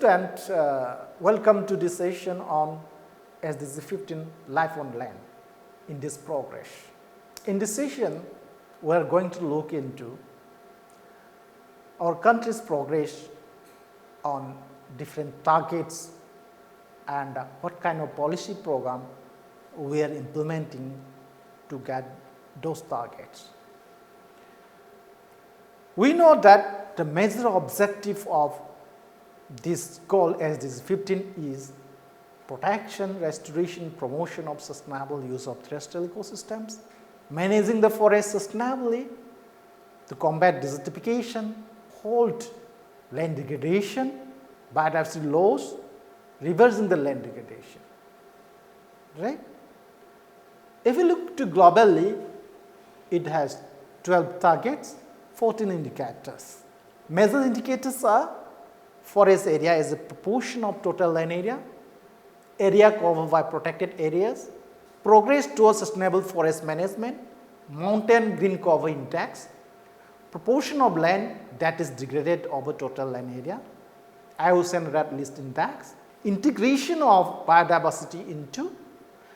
students, welcome to this session on SDG 15 Life on Land in this progress. In this session, we are going to look into our country's progress on different targets and what kind of policy program we are implementing to get those targets. We know that the major objective of this goal SDG 15 is protection, restoration, promotion of sustainable use of terrestrial ecosystems, managing the forest sustainably to combat desertification, halt land degradation, biodiversity loss, reversing the land degradation. Right? If you look to globally, it has 12 targets, 14 indicators. Major indicators are forest area as a proportion of total land area, area covered by protected areas, progress towards sustainable forest management, mountain green cover index, proportion of land that is degraded over total land area, IUCN Red List Index, integration of biodiversity into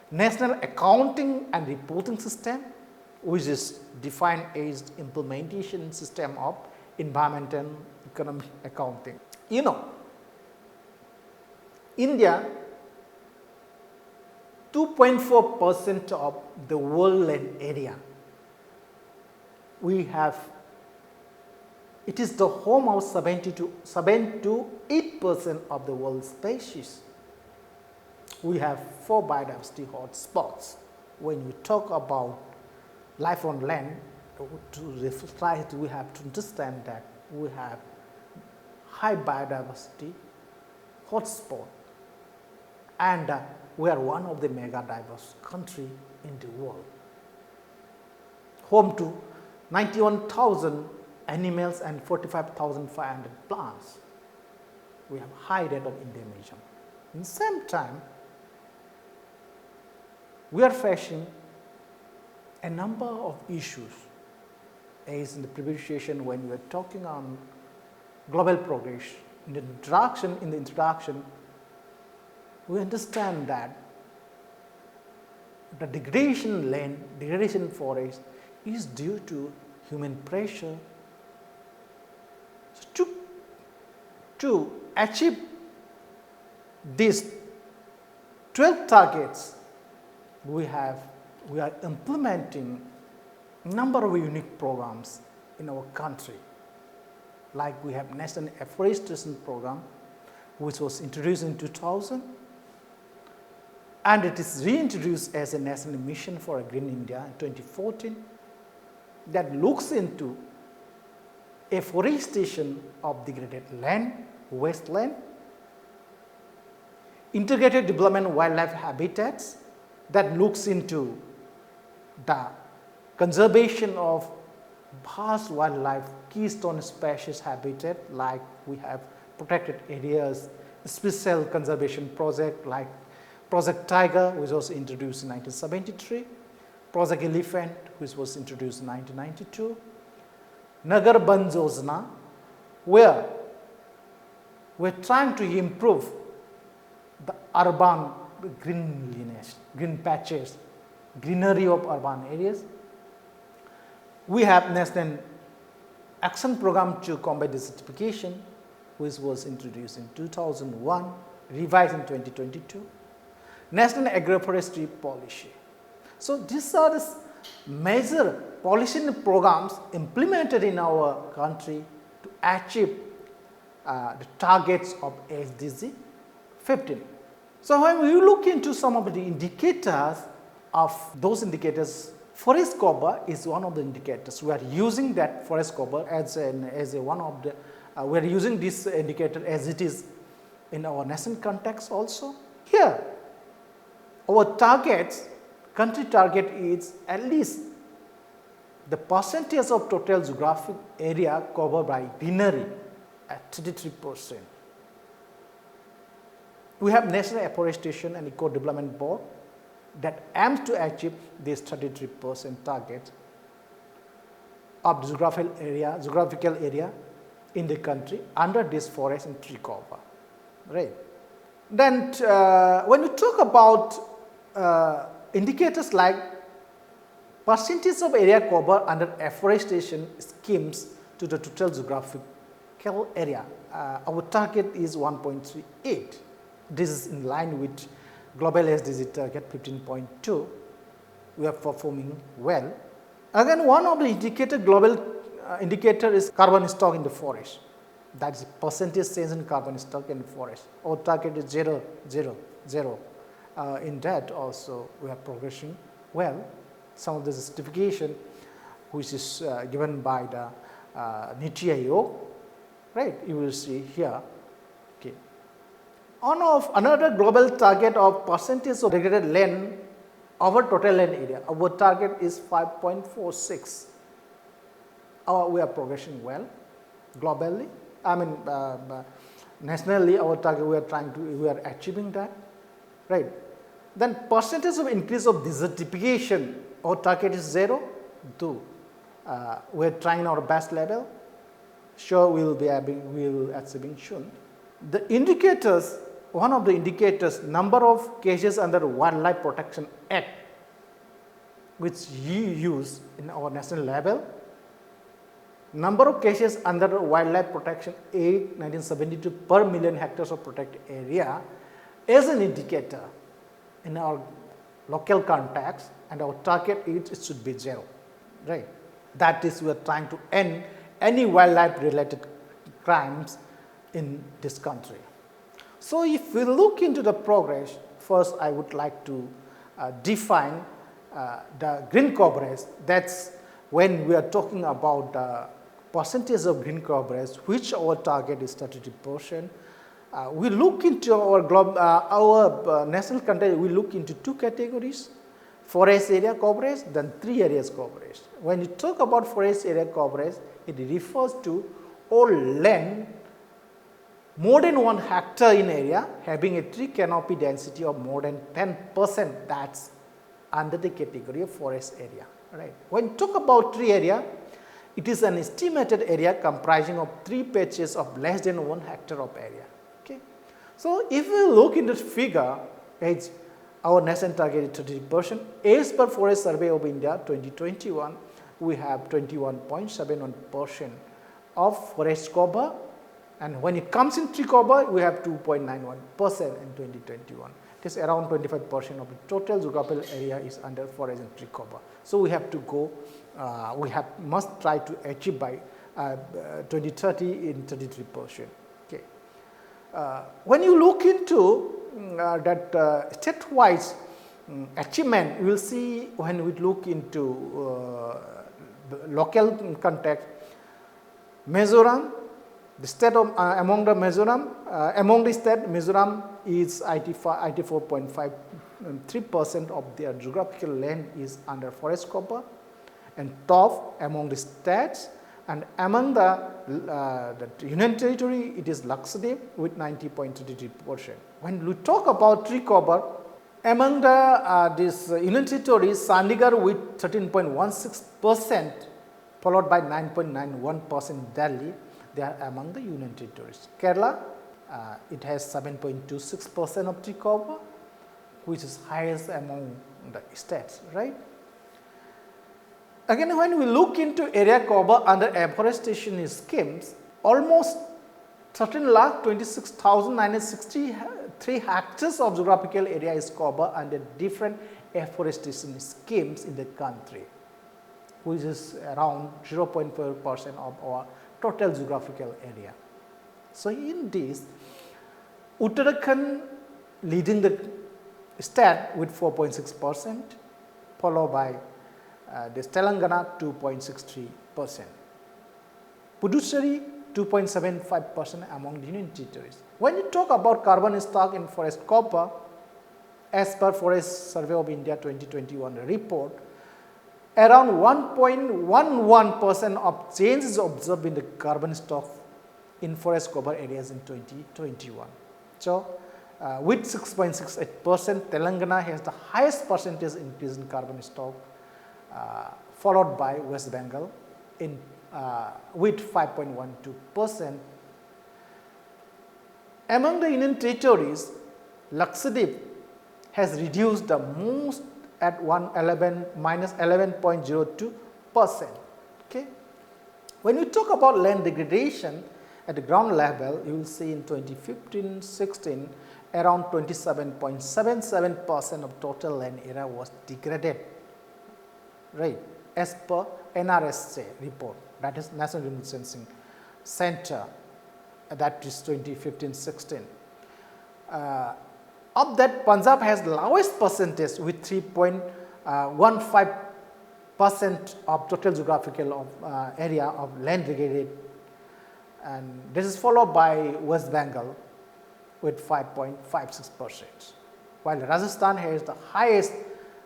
National Accounting and Reporting System, which is defined as implementation system of environmental and economic accounting. You know, India, 2.4% of the world land area, we have, it is the home of 7 to 8% of the world species. We have 4 biodiversity hotspots. When we talk about life on land, to reflect, we have to understand that we have high biodiversity hotspot, and we are one of the mega diverse country in the world, home to 91,000 animals and 45,500 plants. We have high rate of endemism. In the same time, we are facing a number of issues, as in the previous session when we were talking on global progress. In the introduction, we understand that the degradation land, degradation forest is due to human pressure. So to achieve these 12 targets, we are implementing a number of unique programs in our country. Like we have National Afforestation Program, which was introduced in 2000, and it is reintroduced as a national mission for a Green India in 2014 that looks into afforestation of degraded land, wasteland, integrated development wildlife habitats that looks into the conservation of vast wildlife keystone species habitat, like we have protected areas, special conservation project like Project Tiger, which was introduced in 1973, Project Elephant, which was introduced in 1992, Nagar Ban Yojana, where we are trying to improve the urban greenliness, green patches, greenery of urban areas. We have National Action Program to combat desertification, which was introduced in 2001, revised in 2022. National Agroforestry Policy. So these are the major policy programs implemented in our country to achieve the targets of SDG 15. So when we look into some of the indicators of those indicators, forest cover is one of the indicators. We are using that forest cover as one of the, we are using this indicator as it is in our national context also. Here, our targets, country target is at least the percentage of total geographic area covered by greenery at 33%. We have National Afforestation and Eco Development Board that aims to achieve this 33% target of geographical area in the country under this forest and tree cover. right? Then when we talk about indicators like percentage of area covered under afforestation schemes to the total geographical area, our target is 1.38. This is in line with global SDG target 15.2. We are performing well. Again, one of the global indicator is carbon stock in the forest. That is percentage change in carbon stock in the forest. Our target is 0, 0, 0. In that also we are progressing well. Some of the justification which is given by the NITI Aayog, right? You will see here. Okay. Another global target of percentage of degraded land over total land area, our target is 5.46. We are progressing well globally. I mean, nationally, our target we are achieving that, right? Then percentage of increase of desertification, our target is 0, 2. We are trying our best level. Sure, we will achieving soon. The indicators, one of the indicators, number of cases under Wildlife Protection Act, which we use in our national level. Number of cases under Wildlife Protection Act 1972 per million hectares of protected area is an indicator in our local context, and our target it should be 0, right? That is, we are trying to end any wildlife related crimes in this country. So, if we look into the progress, first I would like to define the green coverage. That's when we are talking about the percentage of green coverage, which our target is 33%. We look into our national context, we look into 2 categories: forest area coverage, then 3 areas coverage. When you talk about forest area coverage, it refers to all land more than 1 hectare in area having a tree canopy density of more than 10%. That's under the category of forest area, right? When you talk about tree area, it is an estimated area comprising of 3 patches of less than 1 hectare of area. Okay. So, if we look in this figure, our national target is 30%. As per Forest Survey of India 2021, we have 21.71% of forest cover, and when it comes in tree cover, we have 2.91% in 2021. It is around 25% of the total geographical area is under forest and tree cover. So, we have to go, must try to achieve by 2030 in 33%. Okay. When you look into that state-wise achievement, you will see when we look into local context, Mizoram, the state of among the state, Mizoram is 84.53% of their geographical land is under forest cover, and top among the states, and among the Union Territory, it is Lakshadweep with 90.33%. When we talk about tree cover, among the this Union Territory, Chandigarh with 13.16%, followed by 9.91% Delhi. They are among the Union Territories. Kerala, it has 7.26% of tree cover, which is highest among the states, right? Again, when we look into area cover under afforestation schemes, almost 13,26,963 hectares of geographical area is covered under different afforestation schemes in the country, which is around 0.4% of our total geographical area. So, in this, Uttarakhand leading the state with 4.6%, followed by this Telangana 2.63%, Puducherry 2.75% among the Union Territories. When you talk about carbon stock in forest cover, as per Forest Survey of India 2021 report, around 1.11% of change is observed in the carbon stock in forest cover areas in 2021. So, with 6.68%, Telangana has the highest percentage increase in carbon stock, followed by West Bengal with 5.12%. Among the Union territories, Lakshadweep has reduced the most at minus 11.02%. Okay. When we talk about land degradation at the ground level, you will see in 2015-16 around 27.77% of total land area was degraded, right, as per NRSA report, that is National Remote Sensing Center, that is 2015-16. Of that, Punjab has the lowest percentage with 3.15% of total geographical area of land degraded, and this is followed by West Bengal with 5.56%, while Rajasthan has the highest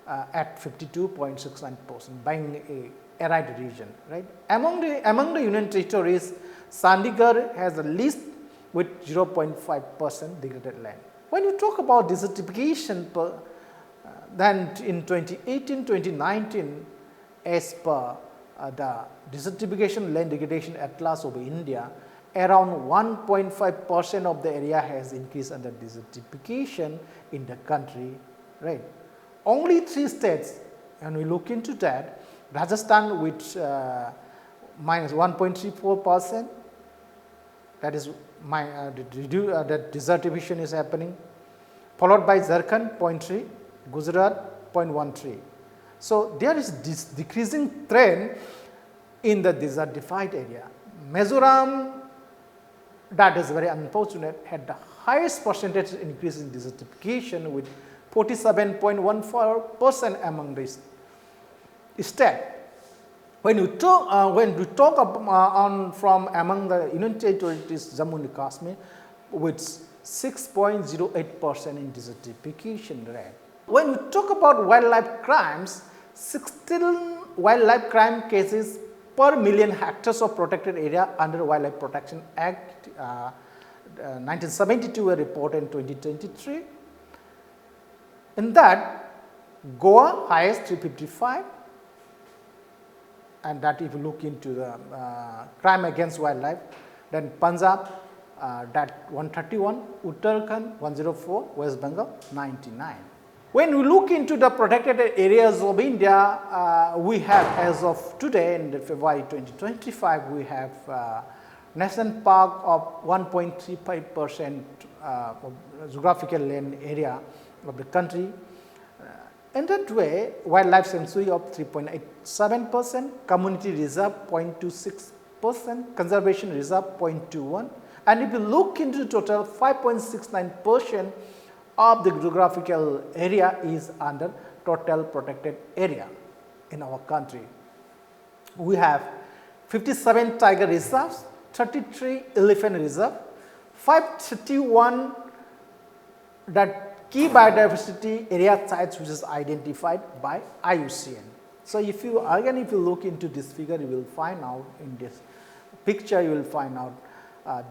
at 52.69%, being a arid region. Right? Among the Union territories, Chandigarh has the least with 0.5% degraded land. When you talk about desertification, then in 2018-2019, as per the desertification land degradation atlas of India, around 1.5% of the area has increased under desertification in the country. Right? Only 3 states, and we look into that, Rajasthan with minus 1.34%, that is that desertification is happening, followed by Jharkhand 0.3, Gujarat 0.13. So there is this decreasing trend in the desertified area. Mizoram, that is very unfortunate, had the highest percentage increase in desertification with 47.14% among the states. When we talk from among the Union territories, Jammu and Kashmir with 6.08% in desertification rate. When we talk about wildlife crimes, 16 wildlife crime cases per million hectares of protected area under Wildlife Protection Act 1972 were reported in 2023. In that, Goa highest 355, and that if you look into the crime against wildlife, then Punjab that 131, Uttarakhand 104, West Bengal 99. When we look into the protected areas of India, we have as of today in February 2025, we have national park of 1.35% of geographical land area of the country. In that way, wildlife sanctuary of 3.87%, community reserve 0.26%, conservation reserve 0.21%, and if you look into the total, 5.69% of the geographical area is under total protected area in our country. We have 57 tiger reserves, 33 elephant reserves, 531 that key biodiversity area sites which is identified by IUCN. So if you look into this figure, you will find out in this picture, you will find out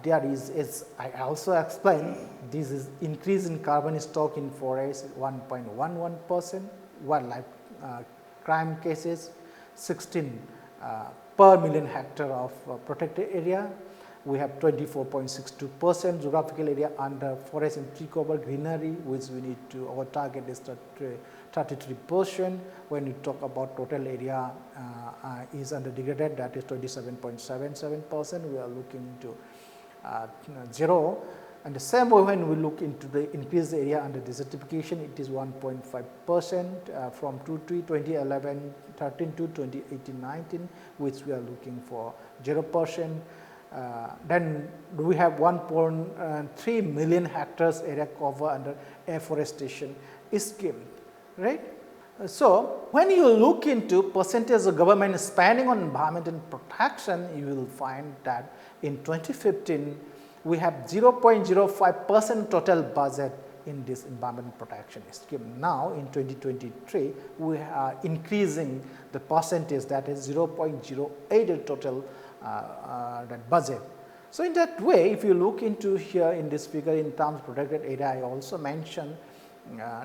there is, as I also explained, this is increase in carbon stock in forest 1.11%, wildlife crime cases 16 per million hectare of protected area. We have 24.62% geographical area under forest and tree cover greenery, which we need to, our target is 33%. When we talk about total area is under degraded, that is 27.77%. We are looking to 0. And the same way when we look into the increased area under desertification, it is 1.5% from 2011-13 to 2018-19, which we are looking for 0%. Then we have 1.3 million hectares area cover under afforestation scheme, right? So when you look into percentage of government spending on environmental protection, you will find that in 2015 we have 0.05% total budget in this environmental protection scheme. Now in 2023 we are increasing the percentage, that is 0.08 total that budget. So in that way, if you look into here in this figure in terms of protected area, I also mentioned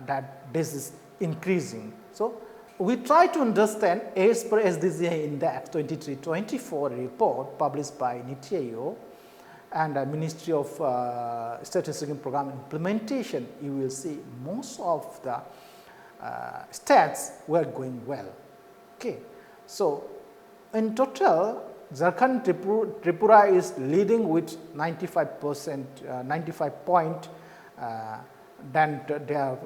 that this is increasing. So we try to understand as per SDG index 2324 report published by NITI Aayog, and Ministry of Statistical Program Implementation, you will see most of the states were going well. Okay. So, in total, Jharkhand Tripura is leading with 95%, 95 point. Then they are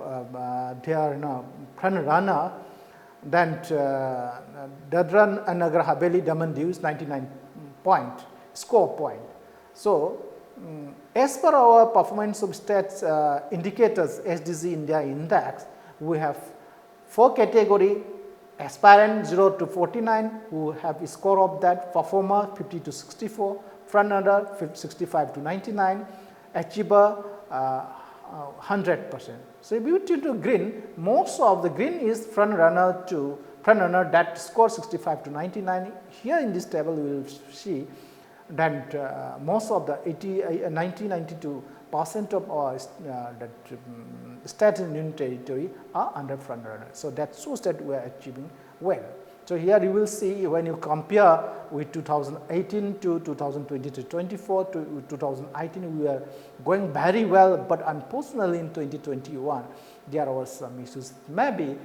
front runner. Then Dadra and Nagar Haveli, Daman Diu is 99 point, score point. So, as per our performance of states indicators SDG India Index, we have 4 category: aspirant 0 to 49, who have a score of that; performer 50 to 64, front runner 65 to 99, achiever 100%. So, if you turn to green, most of the green is front runner that score 65 to 99. Here in this table, we will see that most of the 92% of our states in Union Territory are under front runner. So, that shows that we are achieving well. So, here you will see when you compare with 2018 to 2020-24 to 2018, we are going very well, but unfortunately in 2021 there was some issues, maybe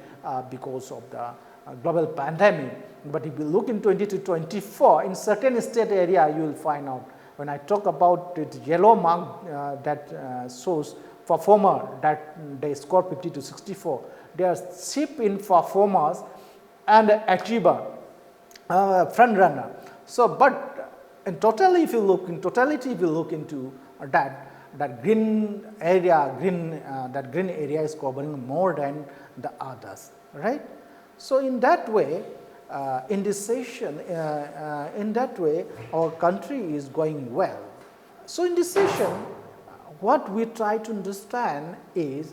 because of the global pandemic. But if you look in 2024, in certain state area you will find out, when I talk about the yellow mark that shows performer that they score 50 to 64, they are cheap in performers and achiever, front runner. So, but in totality, if you look into that green area, that green area is covering more than the others, right? So, in that way, in this session, in that way, our country is going well. So, in this session, what we try to understand is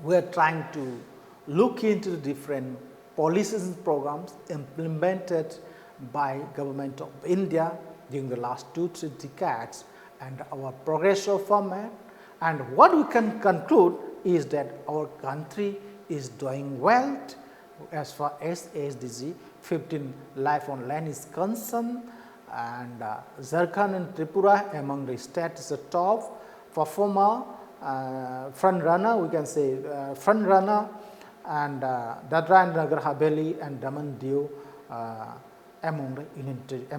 we are trying to look into the different policies and programs implemented by Government of India during the last 2-3 decades and our progress so far, and what we can conclude is that our country is doing well as far as SDG 15 life on land is concerned, and Jharkhand and Tripura among the states is the top performer, front runner, we can say front runner, and Dadra and Nagar Haveli and Daman Diu among the Union Territory.